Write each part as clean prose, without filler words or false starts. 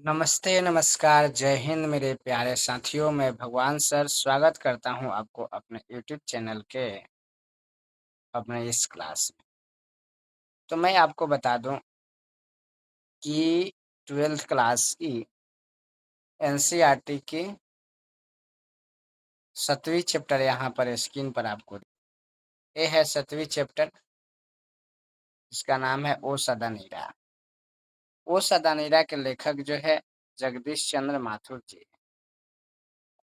नमस्ते, नमस्कार, जय हिंद मेरे प्यारे साथियों। मैं भगवान सर स्वागत करता हूं आपको अपने यूट्यूब चैनल के अपने इस क्लास में। तो मैं आपको बता दूं कि 12th क्लास की एनसीईआरटी की 7वीं चैप्टर यहाँ पर स्क्रीन पर आपको ये है 7वीं चैप्टर। इसका नाम है ओ सदा नीरा। ओ सदा नीरा के लेखक जो है जगदीश चंद्र माथुर जी।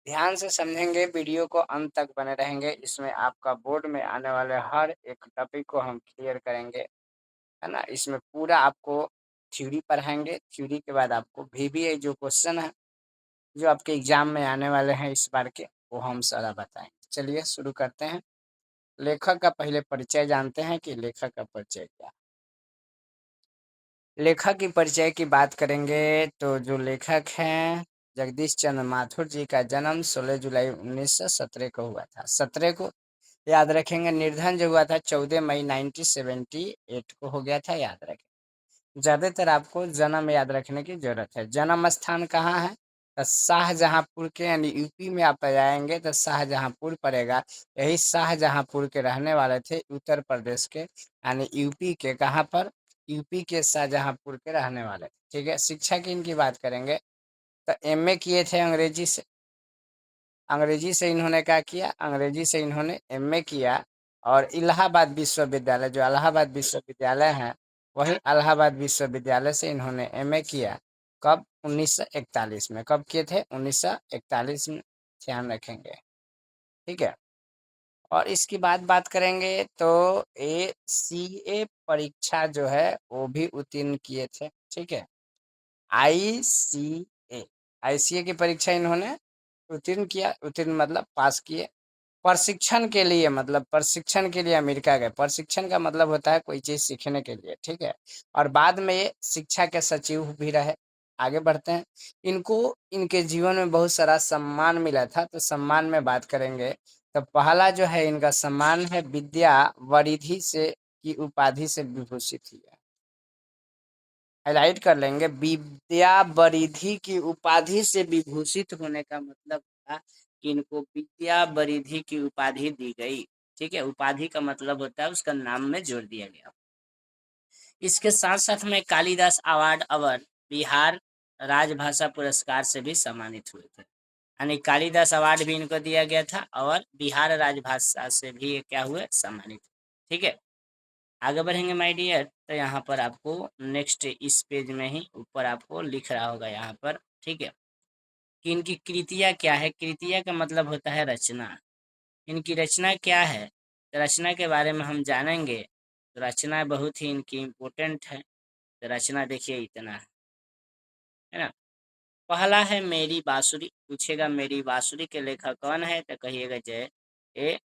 ध्यान से समझेंगे, वीडियो को अंत तक बने रहेंगे। इसमें आपका बोर्ड में आने वाले हर एक टॉपिक को हम क्लियर करेंगे, है ना। इसमें पूरा आपको थ्योरी पढ़ाएंगे। थ्योरी के बाद आपको VBA जो क्वेश्चन है जो आपके एग्जाम में आने वाले हैं इस बार के, वो हम सारा बताएंगे। चलिए शुरू करते हैं। लेखक का पहले परिचय जानते हैं कि लेखक का परिचय क्या है। लेखक की परिचय की बात करेंगे तो जो लेखक हैं जगदीश चंद्र माथुर जी का जन्म 16 जुलाई 1917 को हुआ था। 17 को याद रखेंगे। निर्धन जो हुआ था 14 मई 1978 को हो गया था, याद रखें। ज़्यादातर आपको जन्म याद रखने की जरूरत है। जन्म स्थान कहाँ है? तो शाहजहांपुर के, यानी यूपी में आप जाएंगे तो शाहजहांपुर पड़ेगा। यही शाहजहांपुर के रहने वाले थे, उत्तर प्रदेश के, यानी यूपी के। कहाँ पर? यूपी के शाहजहांपुर के रहने वाले। ठीक है। शिक्षा की इनकी बात करेंगे तो MA किए थे अंग्रेजी से। अंग्रेजी से इन्होंने क्या किया? अंग्रेजी से इन्होंने MA किया। और इलाहाबाद विश्वविद्यालय, जो इलाहाबाद विश्वविद्यालय है, वही इलाहाबाद विश्वविद्यालय से इन्होंने MA किया। कब? 1941 में। कब किए थे? 1941 में। ध्यान रखेंगे। ठीक है। और इसकी बात करेंगे तो ACA परीक्षा जो है वो भी उत्तीर्ण किए थे। ठीक है। ICA ICA की परीक्षा इन्होंने उत्तीर्ण किया। उत्तीर्ण मतलब पास किए। प्रशिक्षण के लिए, मतलब प्रशिक्षण के लिए अमेरिका गए। प्रशिक्षण का मतलब होता है कोई चीज सीखने के लिए। ठीक है। और बाद में ये शिक्षा के सचिव भी रहे। आगे बढ़ते हैं। इनको इनके जीवन में बहुत सारा सम्मान मिला था, तो सम्मान में बात करेंगे तो पहला जो है इनका सम्मान है विद्या वरिधि से की उपाधि से विभूषित हुआ। हाईलाइट कर लेंगे, विद्या वरिधि की उपाधि से विभूषित होने का मतलब था कि इनको विद्या वरिधि की उपाधि दी गई। ठीक है। उपाधि का मतलब होता है उसका नाम में जोड़ दिया गया। इसके साथ साथ में कालिदास अवार्ड अवर बिहार राजभाषा पुरस्कार से भी सम्मानित हुए थे। यानी कालिदास अवार्ड भी इनको दिया गया था और बिहार राजभाषा से भी ये क्या हुए? सम्मानित। ठीक है। आगे बढ़ेंगे माय डियर, तो यहाँ पर आपको नेक्स्ट इस पेज में ही ऊपर आपको लिख रहा होगा यहाँ पर। ठीक है। कि इनकी कृतियाँ क्या है। कृतियाँ का मतलब होता है रचना। इनकी रचना क्या है? तो रचना के बारे में हम जानेंगे। तो रचना बहुत ही इनकी इम्पोर्टेंट है। तो रचना देखिए इतना है ना। पहला है मेरी बांसुरी। पूछेगा मेरी बांसुरी के लेखक कौन है, तो कहिएगा जय ए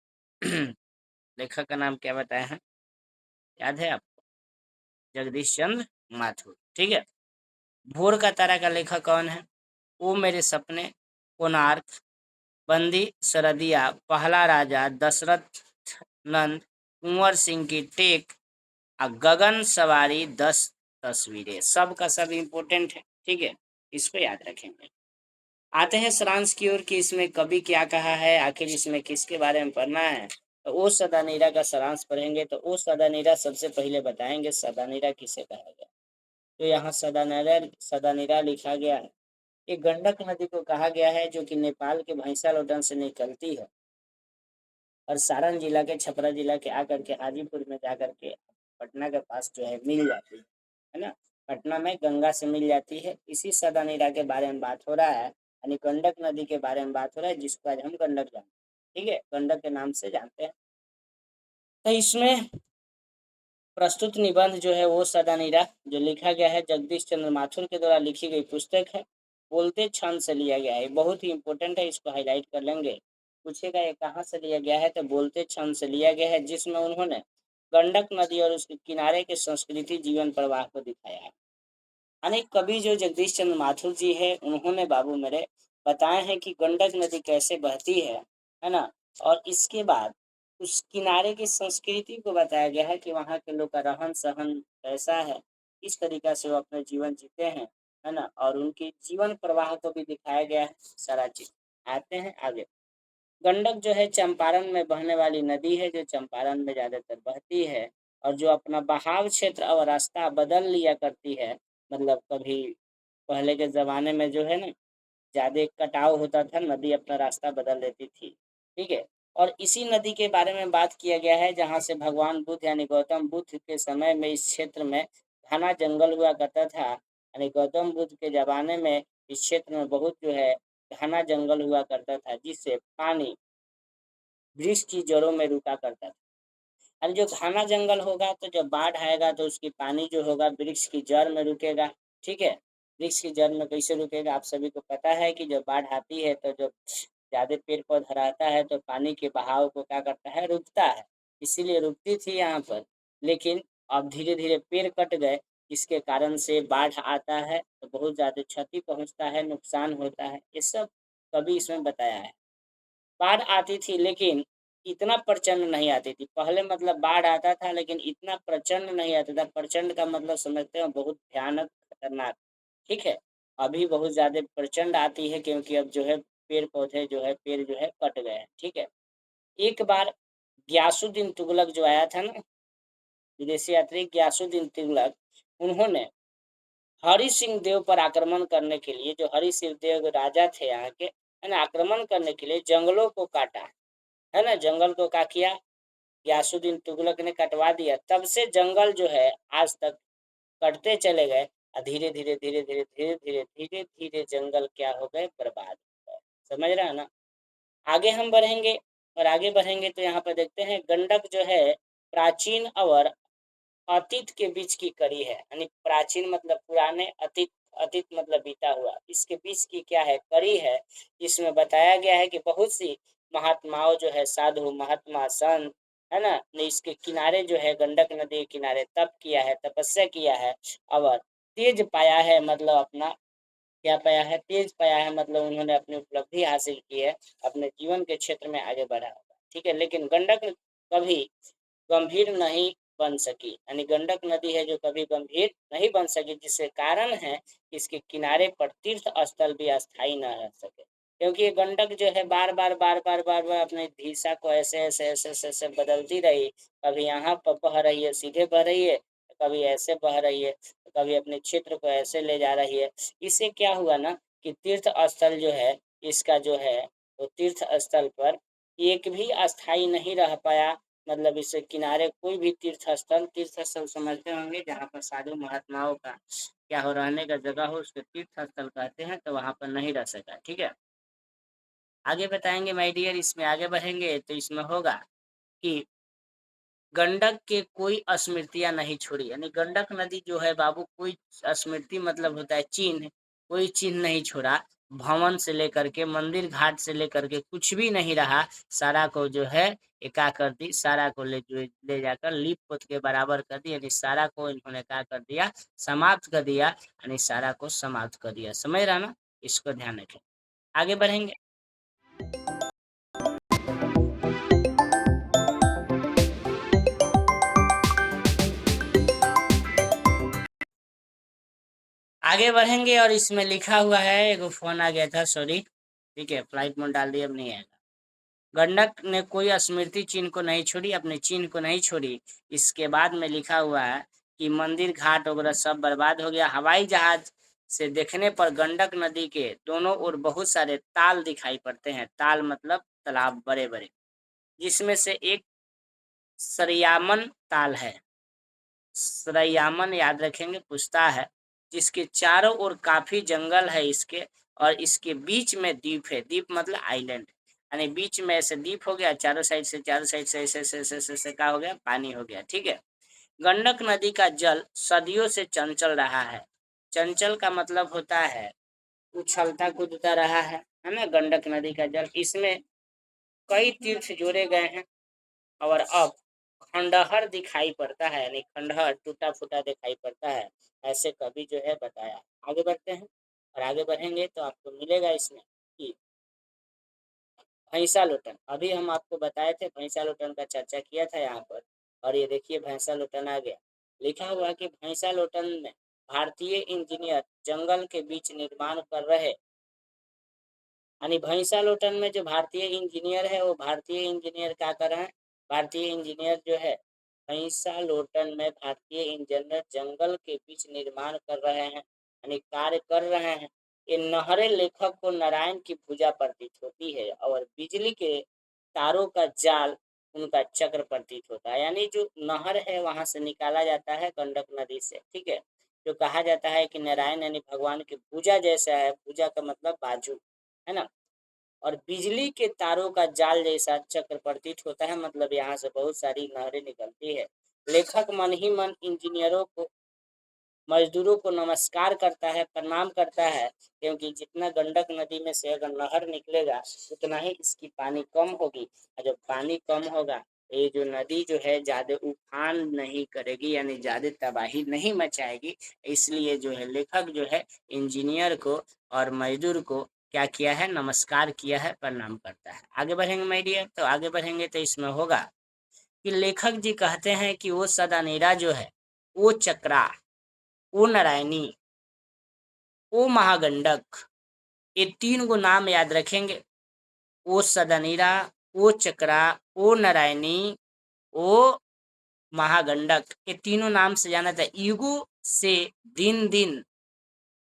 लेखक का नाम क्या बताया है? याद है आपको? जगदीश चंद्र माथुर। ठीक है। भोर का तारा का लेखक कौन है? वो मेरे सपने, कोणार्क, बंदी सरदिया, पहला राजा, दशरथ नंद, कुंवर सिंह की टेक, गगन सवारी, 10 तस्वीरें। सब का सब इम्पोर्टेंट है। ठीक है। इसको याद रखेंगे। आते हैं सारांश की ओर कि इसमें कवि क्या कहा है, आखिर इसमें किसके बारे में पढ़ना है। तो ओ सदानीरा का सारांश पढ़ेंगे। तो ओ सदानीरा सबसे पहले बताएंगे सदानीरा किसे कहा गया। तो यहाँ सदानीरा लिखा गया है। ये गंडक नदी को कहा गया है, जो कि नेपाल के भैंसालोडन से निकलती है और सारण जिला के, छपरा जिला के आकर के हाजीपुर में जाकर के पटना के पास जो है मिल जाती है ना। पटना में गंगा से मिल जाती है। इसी सदानीरा के बारे में बात हो रहा है, यानी गंडक नदी के बारे में बात हो रहा है, जिसको आज हम गंडक जानते हैं। ठीक है। गंडक के नाम से जानते हैं। तो इसमें प्रस्तुत निबंध जो है वो सदानीरा जो लिखा गया है जगदीश चंद्र माथुर के द्वारा लिखी गई पुस्तक है। बोलते क्षण से लिया गया है। बहुत ही इंपॉर्टेंट है, इसको हाईलाइट कर लेंगे। पूछेगा ये कहाँ से लिया गया है, तो बोलते क्षण से लिया गया है, जिसमें उन्होंने गंडक नदी और उसके किनारे के संस्कृति जीवन प्रवाह को दिखाया है। अनेक कवि जो जगदीश चंद्र माथुर जी है, उन्होंने बाबू मेरे बताए हैं कि गंडक नदी कैसे बहती है ना। और इसके बाद उस किनारे की संस्कृति को बताया गया है कि वहाँ के लोग का रहन सहन कैसा है, किस तरीका से वो अपने जीवन जीते हैं, है ना। और और उनकी जीवन प्रवाह को भी दिखाया गया है सारा चीज। आते हैं आगे। गंडक जो है चंपारण में बहने वाली नदी है, जो चंपारण में ज्यादातर बहती है और जो अपना बहाव क्षेत्र और रास्ता बदल लिया करती है। मतलब कभी पहले के ज़माने में जो है ना, ज़्यादा कटाव होता था, नदी अपना रास्ता बदल लेती थी। ठीक है? और इसी नदी के बारे में बात किया गया है जहाँ से भगवान बुद्ध यानी गौतम बुद्ध के समय में इस क्षेत्र में घना जंगल हुआ करता था। यानी गौतम बुद्ध के ज़माने में इस क्षेत्र में बहुत जो है घना जंगल हुआ करता था, जिससे पानी वृक्ष की जड़ों में रुका करता था। और जो घना जंगल होगा तो जब बाढ़ आएगा तो उसकी पानी जो होगा वृक्ष की जड़ में रुकेगा। ठीक है? वृक्ष की जड़ में कैसे रुकेगा, आप सभी को पता है कि जब बाढ़ आती है तो जब ज़्यादा पेड़ पौधा रहता है तो पानी के बहाव को क्या करता है, रुकता है। इसीलिए रुकती थी यहाँ पर। लेकिन अब धीरे धीरे पेड़ कट गए, इसके कारण से बाढ़ आता है तो बहुत ज़्यादा क्षति पहुँचता है, नुकसान होता है। ये सब कभी इसमें बताया है। बाढ़ आती थी लेकिन इतना प्रचंड नहीं आती थी। पहले मतलब बाढ़ आता था लेकिन इतना प्रचंड नहीं आता था। प्रचंड का मतलब समझते हो, बहुत भयानक, खतरनाक। ठीक है? अभी बहुत ज़्यादा प्रचंड आती है क्योंकि अब जो है पेड़-पौधे जो है पेड़ जो है कट गए हैं। ठीक है? एक बार गियासुद्दीन तुगलक जो आया था ना, विदेशी यात्री गियासुद्दीन तुगलक, उन्होंने हरि सिंह देव पर आक्रमण करने के लिए, जो हरि सिंह देव राजा थे यहाँ के, है ना, आक्रमण करने के लिए जंगलों को काटा। है ना, जंगल को क्या किया, गयासुद्दीन तुगलक ने कटवा दिया। तब से जंगल जो है आज तक कटते चले गए और धीरे धीरे धीरे धीरे धीरे धीरे धीरे धीरे जंगल क्या हो गए, बर्बाद हो गए। समझ रहे हैं ना? आगे हम बढ़ेंगे और आगे बढ़ेंगे तो यहाँ पर देखते हैं गंडक जो है प्राचीन और अतीत के बीच की कड़ी है। यानी प्राचीन मतलब पुराने, अतीत अतीत मतलब बीता हुआ, इसके बीच की क्या है, कड़ी है। इसमें बताया गया है कि बहुत सी महात्माओं जो है, साधु महात्मा संत, है ना, ने इसके किनारे जो है गंडक नदी के किनारे तप किया है, तपस्या किया है और तेज पाया है। मतलब अपना क्या पाया है, तेज पाया है, मतलब उन्होंने अपनी उपलब्धि हासिल की है, अपने जीवन के क्षेत्र में आगे बढ़ा होगा। ठीक है? लेकिन गंडक कभी गंभीर नहीं बन सकी। यानी गंडक नदी है जो कभी गंभीर नहीं बन सकी, जिसके कारण है कि इसके किनारे पर तीर्थ स्थल भी अस्थायी न रह सके। क्योंकि ये गंडक जो है बार बार अपने दिशा को ऐसे ऐसे ऐसे ऐसे ऐसे बदलती रही। कभी यहाँ पर बह रही है, सीधे बह रही है, कभी ऐसे बह रही है, कभी अपने क्षेत्र को ऐसे ले जा रही है। इससे क्या हुआ ना कि तीर्थ स्थल जो है, इसका जो है वो तीर्थ स्थल पर एक भी अस्थायी नहीं रह पाया। मतलब इससे किनारे कोई भी तीर्थ स्थल समझते होंगे जहाँ पर साधु महात्माओं का क्या हो, रहने का जगह हो, उसको तीर्थ स्थल कहते हैं। तो वहाँ पर नहीं रह सका। ठीक है? आगे बताएंगे माय डियर, इसमें आगे बढ़ेंगे तो इसमें होगा कि गंडक के कोई स्मृतियां नहीं छोड़ी। यानी गंडक नदी जो है बाबू, कोई स्मृति मतलब होता है चिन्ह, कोई चिन्ह नहीं छोड़ा। भवन से लेकर के मंदिर घाट से लेकर के कुछ भी नहीं रहा। सारा को जो है एका कर दी, सारा को ले जाकर लीप पोत के बराबर कर दी। यानी सारा को इन्होंने क्या कर दिया, समाप्त कर दिया। यानी सारा को समाप्त कर दिया। समझ रहा ना? इसको ध्यान रखें। आगे बढ़ेंगे। आगे बढ़ेंगे और इसमें लिखा हुआ है, एगो फोन आ गया था, सॉरी। ठीक है, फ्लाइट मोड डाल दिया, अब नहीं आएगा। गंडक ने कोई स्मृति चिन्ह को नहीं छोड़ी, अपने चिन्ह को नहीं छोड़ी। इसके बाद में लिखा हुआ है कि मंदिर घाट वगैरह सब बर्बाद हो गया। हवाई जहाज से देखने पर गंडक नदी के दोनों ओर बहुत सारे ताल दिखाई पड़ते हैं। ताल मतलब तालाब बड़े बड़े, जिसमें से एक सरयामन ताल है। सरयामन याद रखेंगे, पूछता है। जिसके चारों ओर काफी जंगल है इसके, और इसके बीच में द्वीप है। द्वीप मतलब आइलैंड, यानी बीच में ऐसे द्वीप हो गया, चारों साइड से ऐसे ऐसे ऐसे ऐसे ऐसे का हो गया, पानी हो गया। ठीक है? गंडक नदी का जल सदियों से चंचल रहा है। चंचल का मतलब होता है उछलता कूदता रहा है ना, गंडक नदी का जल। इसमें कई तीर्थ जोड़े गए हैं और अब खंडहर दिखाई पड़ता है। यानी खंडहर टूटा फूटा दिखाई पड़ता है, ऐसे कवि जो है बताया। आगे बढ़ते हैं और आगे बढ़ेंगे तो आपको मिलेगा इसमें कि भैंसा लोटन, अभी हम आपको बताए थे भैंसा लोटन का चर्चा किया था यहाँ पर। और ये देखिए भैंसा लोटन आ गया। लिखा हुआ कि भैंसा लोटन में भारतीय इंजीनियर जंगल के बीच निर्माण कर रहे। यानी भैंसालोटन में जो भारतीय इंजीनियर है वो भारतीय इंजीनियर क्या कर रहे हैं, भारतीय इंजीनियर जो है भैंसालोटन में भारतीय इंजीनियर जंगल के बीच निर्माण कर रहे हैं, यानी कार्य कर रहे हैं। ये नहरें लेखक को नारायण की पूजा प्रतीत होती है और बिजली के तारों का जाल उनका चक्र प्रतीत होता है। यानी जो नहर है वहां से निकाला जाता है गंडक नदी से, ठीक है, जो कहा जाता है कि नारायण यानी भगवान की पूजा जैसा है, पूजा का मतलब बाजू है ना, और बिजली के तारों का जाल जैसा चक्र प्रतीत होता है, मतलब यहाँ से बहुत सारी नहरें निकलती है। लेखक मन ही मन इंजीनियरों को, मजदूरों को नमस्कार करता है, प्रणाम करता है, क्योंकि जितना गंडक नदी में से अगर नहर निकलेगा उतना ही इसकी पानी कम होगी, और जब पानी कम होगा ये जो नदी जो है ज्यादा उफान नहीं करेगी, यानी ज्यादा तबाही नहीं मचाएगी। इसलिए जो है लेखक जो है इंजीनियर को और मजदूर को क्या किया है, नमस्कार किया है, प्रणाम करता है। आगे बढ़ेंगे माय डियर, तो आगे बढ़ेंगे तो इसमें होगा कि लेखक जी कहते हैं कि वो सदानेरा जो है, वो चक्रा, वो नारायणी, वो महागंडक, ये 3 गो नाम याद रखेंगे। ओ सदनीरा, ओ चक्रा, ओ नारायणी, ओ महागंडक, ये तीनों नाम से जाना था। युगो से दिन दिन,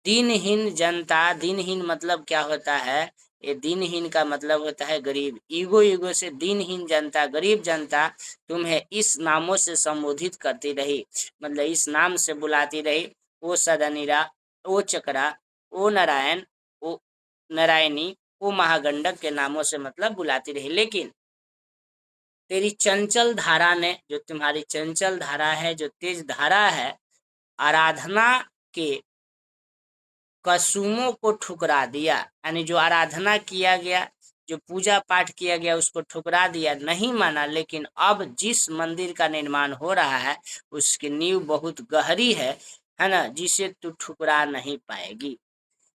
दिनहीन जनता, दिनहीन मतलब क्या होता है, ये दिनहीन का मतलब होता है गरीब। युगो युगो से दिनहीन जनता, गरीब जनता तुम्हें इस नामों से संबोधित करती रही, मतलब इस नाम से बुलाती रही। ओ सदनीरा, ओ चक्रा, ओ नारायण, ओ नारायणी, ओ महागंडक के नामों से मतलब बुलाती रही। लेकिन तेरी चंचल धारा ने, जो तुम्हारी चंचल धारा है, जो तेज धारा है, आराधना के कसूमों को ठुकरा दिया, यानी जो आराधना किया गया, जो पूजा पाठ किया गया उसको ठुकरा दिया, नहीं माना। लेकिन अब जिस मंदिर का निर्माण हो रहा है उसकी नींव बहुत गहरी है ना, जिसे तू ठुकरा नहीं पाएगी।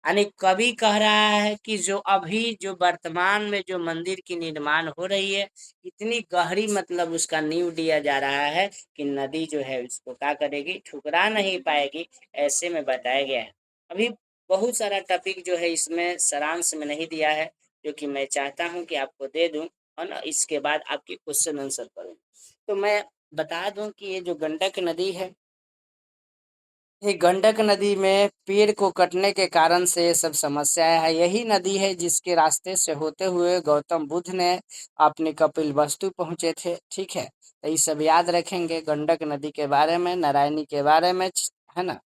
यानी कवि कह रहा है कि जो अभी जो वर्तमान में जो मंदिर की निर्माण हो रही है इतनी गहरी, मतलब उसका नींव दिया जा रहा है कि नदी जो है उसको क्या करेगी, ठुकरा नहीं पाएगी, ऐसे में बताया गया है। अभी बहुत सारा टॉपिक जो है इसमें सारांश में नहीं दिया है, जो कि मैं चाहता हूं कि आपको दे दूं, और ना इसके बाद आपके क्वेश्चन आंसर करूँ। तो मैं बता दूं कि ये जो गंडक नदी है, ये गंडक नदी में पेड़ को कटने के कारण से ये सब समस्याएं है। यही नदी है जिसके रास्ते से होते हुए गौतम बुद्ध ने अपने कपिलवस्तु पहुंचे थे, ठीक है। तो ये सब याद रखेंगे गंडक नदी के बारे में, नारायणी के बारे में, है ना।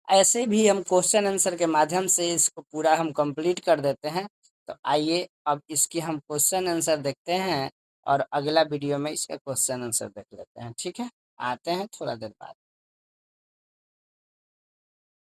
ऐसे भी हम क्वेश्चन आंसर के माध्यम से इसको पूरा हम कंप्लीट कर देते हैं। तो आइए अब इसकी हम क्वेश्चन आंसर देखते हैं और अगला वीडियो में इसका क्वेश्चन आंसर देख लेते हैं, ठीक है। आते हैं थोड़ा देर बाद।